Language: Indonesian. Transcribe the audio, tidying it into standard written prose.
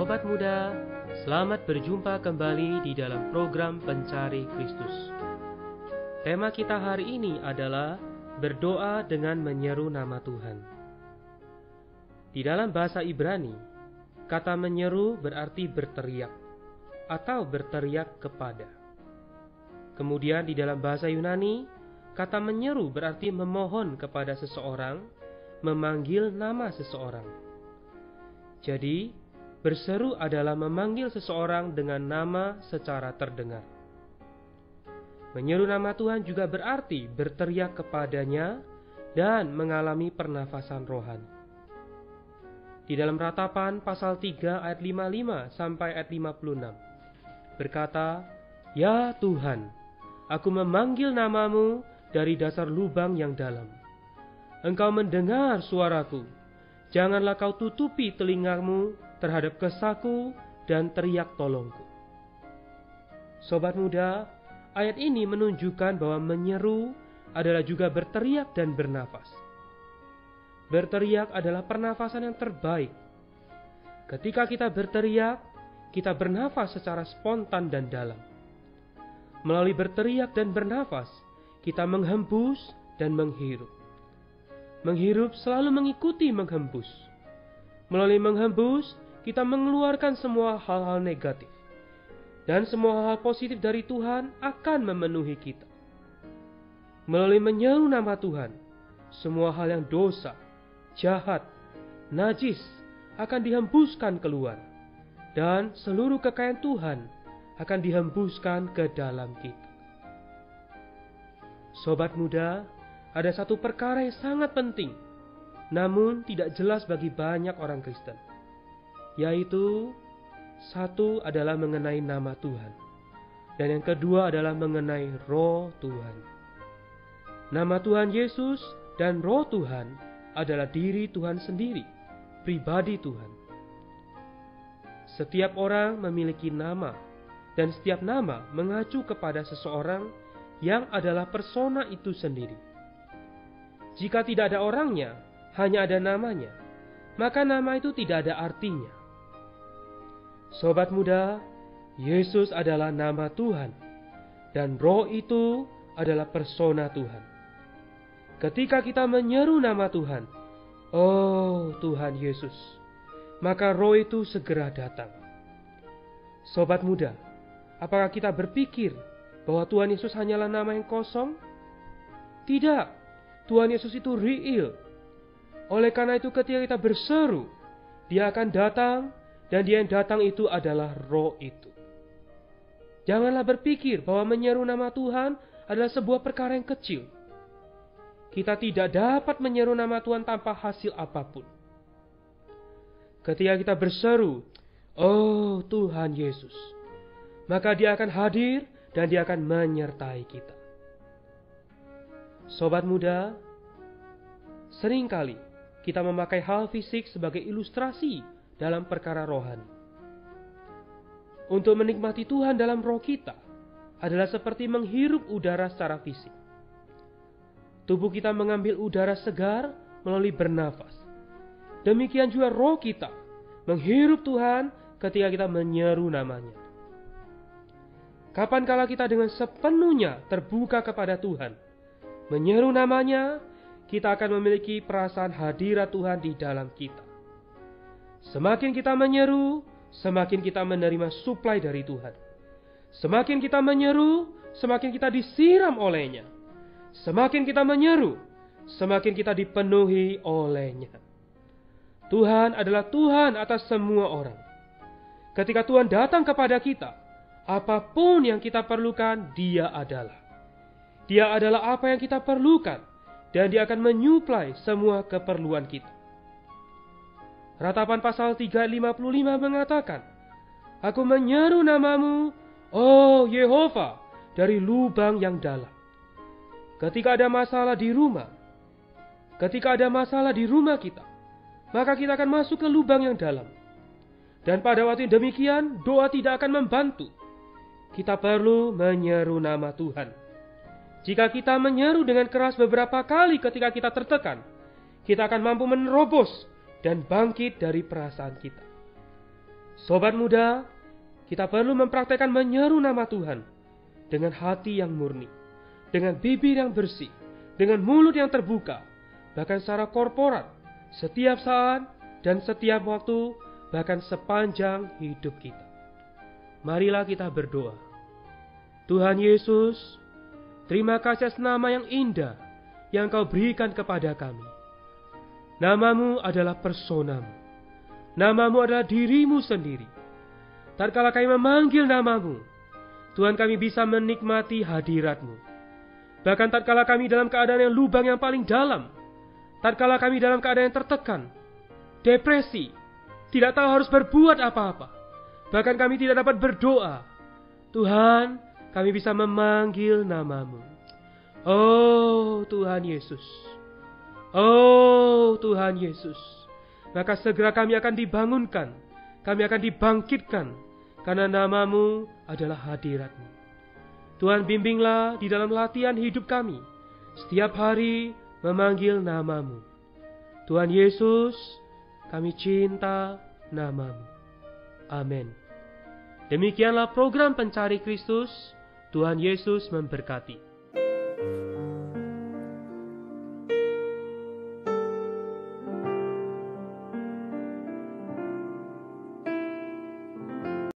Sobat muda, selamat berjumpa kembali di dalam program Pencari Kristus. Tema kita hari ini adalah berdoa dengan menyeru nama Tuhan. Di dalam bahasa Ibrani, kata menyeru berarti berteriak atau berteriak kepada. Kemudian di dalam bahasa Yunani, kata menyeru berarti memohon kepada seseorang, memanggil nama seseorang. Jadi, berseru adalah memanggil seseorang dengan nama secara terdengar. Menyeru nama Tuhan juga berarti berteriak kepadanya dan mengalami pernafasan rohani. Di dalam Ratapan pasal 3 ayat 55 sampai ayat 56 berkata, "Ya Tuhan, aku memanggil namamu dari dasar lubang yang dalam. Engkau mendengar suaraku. Janganlah kau tutupi telingamu terhadap kesaku dan teriak tolongku." Sobat muda, ayat ini menunjukkan bahwa menyeru adalah juga berteriak dan bernafas. Berteriak adalah pernafasan yang terbaik. Ketika kita berteriak, kita bernafas secara spontan dan dalam. Melalui berteriak dan bernafas, kita menghembus dan menghirup. Menghirup selalu mengikuti menghembus. Melalui menghembus, kita mengeluarkan semua hal-hal negatif. Dan semua hal positif dari Tuhan akan memenuhi kita. Melalui menyeru nama Tuhan, semua hal yang dosa, jahat, najis akan dihembuskan keluar. Dan seluruh kekayaan Tuhan akan dihembuskan ke dalam kita. Sobat muda, ada satu perkara yang sangat penting, namun tidak jelas bagi banyak orang Kristen. Yaitu, satu adalah mengenai nama Tuhan, dan yang kedua adalah mengenai Roh Tuhan. Nama Tuhan Yesus dan Roh Tuhan adalah diri Tuhan sendiri, pribadi Tuhan. Setiap orang memiliki nama, dan setiap nama mengacu kepada seseorang yang adalah persona itu sendiri. Jika tidak ada orangnya, hanya ada namanya, maka nama itu tidak ada artinya. Sobat muda, Yesus adalah nama Tuhan, dan Roh itu adalah persona Tuhan. Ketika kita menyeru nama Tuhan, "Oh Tuhan Yesus," maka Roh itu segera datang. Sobat muda, apakah kita berpikir bahwa Tuhan Yesus hanyalah nama yang kosong? Tidak, Tuhan Yesus itu real. Oleh karena itu ketika kita berseru, Dia akan datang. Dan Dia yang datang itu adalah Roh itu. Janganlah berpikir bahwa menyeru nama Tuhan adalah sebuah perkara yang kecil. Kita tidak dapat menyeru nama Tuhan tanpa hasil apapun. Ketika kita berseru, "Oh Tuhan Yesus," maka Dia akan hadir dan Dia akan menyertai kita. Sobat muda, seringkali kita memakai hal fisik sebagai ilustrasi dalam perkara rohani. Untuk menikmati Tuhan dalam roh kita adalah seperti menghirup udara secara fisik. Tubuh kita mengambil udara segar melalui bernafas. Demikian juga roh kita menghirup Tuhan ketika kita menyeru namanya. Kapan kala kita dengan sepenuhnya terbuka kepada Tuhan, menyeru namanya, kita akan memiliki perasaan hadirat Tuhan di dalam kita. Semakin kita menyeru, semakin kita menerima suplai dari Tuhan. Semakin kita menyeru, semakin kita disiram olehnya. Semakin kita menyeru, semakin kita dipenuhi olehnya. Tuhan adalah Tuhan atas semua orang. Ketika Tuhan datang kepada kita, apapun yang kita perlukan, Dia adalah. Dia adalah apa yang kita perlukan, dan Dia akan menyuplai semua keperluan kita. Ratapan pasal 3:55 mengatakan, "Aku menyeru namamu, oh Yehova, dari lubang yang dalam." Ketika ada masalah di rumah kita, maka kita akan masuk ke lubang yang dalam. Dan pada waktu yang demikian, doa tidak akan membantu. Kita perlu menyeru nama Tuhan. Jika kita menyeru dengan keras beberapa kali ketika kita tertekan, kita akan mampu menerobos dan bangkit dari perasaan kita. Sobat muda, kita perlu mempraktekkan menyeru nama Tuhan dengan hati yang murni, dengan bibir yang bersih, dengan mulut yang terbuka, bahkan secara korporat, setiap saat dan setiap waktu, bahkan sepanjang hidup kita. Marilah kita berdoa. Tuhan Yesus, terima kasih atas nama yang indah yang Kau berikan kepada kami. Namamu adalah personamu. Namamu adalah dirimu sendiri. Tatkala kami memanggil namamu, Tuhan, kami bisa menikmati hadirat-Mu. Bahkan tatkala kami dalam keadaan yang lubang yang paling dalam, tatkala kami dalam keadaan yang tertekan, depresi, tidak tahu harus berbuat apa-apa, bahkan kami tidak dapat berdoa, Tuhan, kami bisa memanggil namamu. Oh Tuhan Yesus, oh Tuhan Yesus, maka segera kami akan dibangunkan, kami akan dibangkitkan, karena namamu adalah hadirat-Mu. Tuhan, bimbinglah di dalam latihan hidup kami, setiap hari memanggil namamu. Tuhan Yesus, kami cinta namamu. Amin. Demikianlah program Pencari Kristus. Tuhan Yesus memberkati.